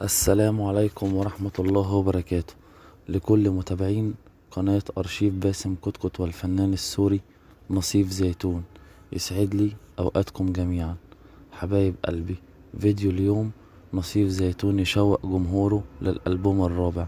السلام عليكم ورحمة الله وبركاته. لكل متابعين قناة أرشيف باسم كتكوت والفنان السوري نصيف زيتون، يسعد لي أوقاتكم جميعا حبايب قلبي. فيديو اليوم نصيف زيتون يشوق جمهوره للألبوم الرابع.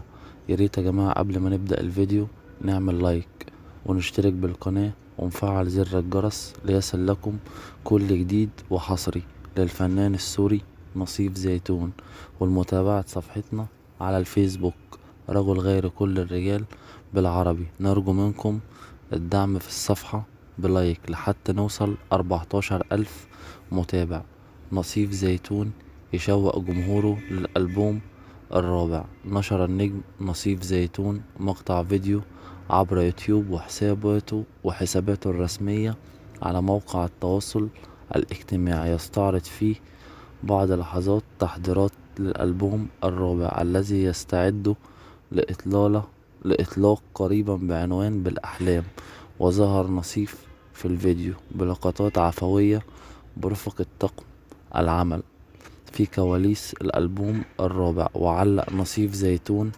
ياريت يا جماعة قبل ما نبدأ الفيديو نعمل لايك ونشترك بالقناة ونفعل زر الجرس ليصل لكم كل جديد وحصري للفنان السوري نصيف زيتون، والمتابعة صفحتنا على الفيسبوك رجل غير كل الرجال بالعربي. نرجو منكم الدعم في الصفحة بلايك لحتى نوصل 14,000 متابع. نصيف زيتون يشوق جمهوره للألبوم الرابع. نشر النجم نصيف زيتون مقطع فيديو عبر يوتيوب وحساباته الرسمية على موقع التواصل الاجتماعي، يستعرض فيه بعض لحظات تحضيرات للألبوم الرابع الذي يستعد لإطلاق قريبا بعنوان بالأحلام. وظهر نصيف في الفيديو بلقطات عفوية برفقة طاقم العمل في كواليس الألبوم الرابع. وعلق نصيف زيتون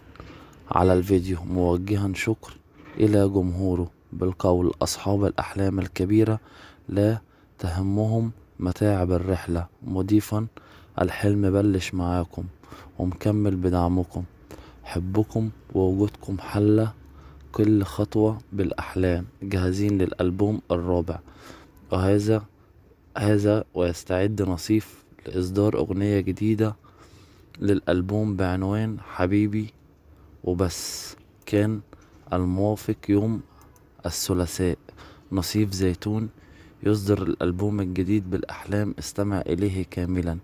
على الفيديو موجها شكر إلى جمهوره بالقول: أصحاب الأحلام الكبيرة لا تهمهم متاعب الرحلة، مضيفا: الحلم بلش معاكم ومكمل بدعمكم، حبكم ووجودكم حل كل خطوة بالأحلام، جاهزين للألبوم الرابع. وهذا ويستعد نصيف لإصدار أغنية جديدة للألبوم بعنوان حبيبي وبس. كان الموافق يوم الثلاثاء. نصيف زيتون يصدر الألبوم الجديد بالأحلام، استمع إليه كاملا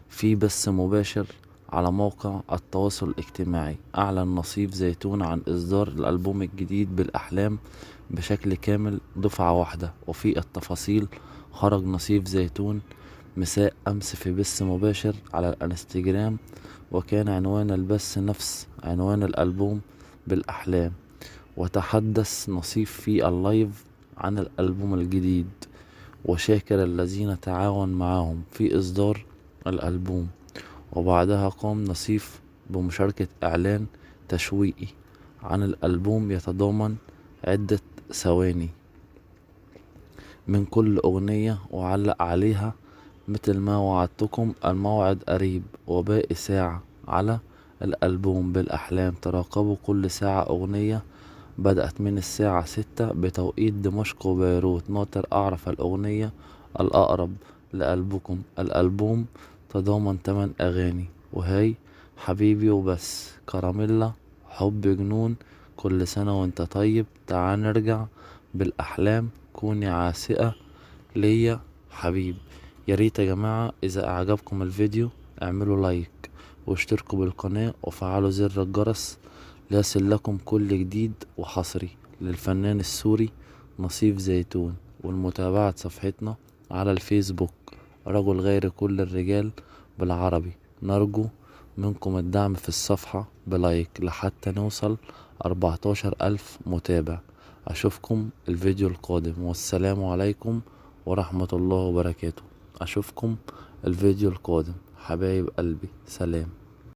في بث مباشر على موقع التواصل الاجتماعي. أعلن نصيف زيتون عن إصدار الألبوم الجديد بالأحلام بشكل كامل دفعة واحدة. وفي التفاصيل خرج نصيف زيتون مساء أمس في بث مباشر على الانستجرام، وكان عنوان البث نفس عنوان الألبوم بالأحلام. وتحدث نصيف في اللايف عن الألبوم الجديد وشاكر الذين تعاون معهم في إصدار الألبوم. وبعدها قام نصيف بمشاركة إعلان تشويقي عن الألبوم يتضمن عدة ثواني من كل أغنية، وعلق عليها: مثل ما وعدتكم الموعد قريب وباقي ساعة على الألبوم بالأحلام. تراقبوا كل ساعة أغنية، بدأت من الساعة 6 بتوقيت دمشق وبيروت. ناطر أعرف الأغنية الأقرب لقلبكم. الألبوم تضامن 8 أغاني، وهي حبيبي وبس، كراميلا، حب جنون، كل سنة وانت طيب، تعال نرجع، بالأحلام، كوني عاسقة ليا حبيب. ياريت يا جماعة إذا أعجبكم الفيديو اعملوا لايك واشتركوا بالقناة وفعلوا زر الجرس ليصل لكم كل جديد وحصري للفنان السوري نصيف زيتون. والمتابعة صفحتنا على الفيسبوك رجل غير كل الرجال بالعربي. نرجو منكم الدعم في الصفحة بلايك لحتى نوصل 14,000 متابع. أشوفكم الفيديو القادم، والسلام عليكم ورحمة الله وبركاته. أشوفكم الفيديو القادم حبايب قلبي، سلام.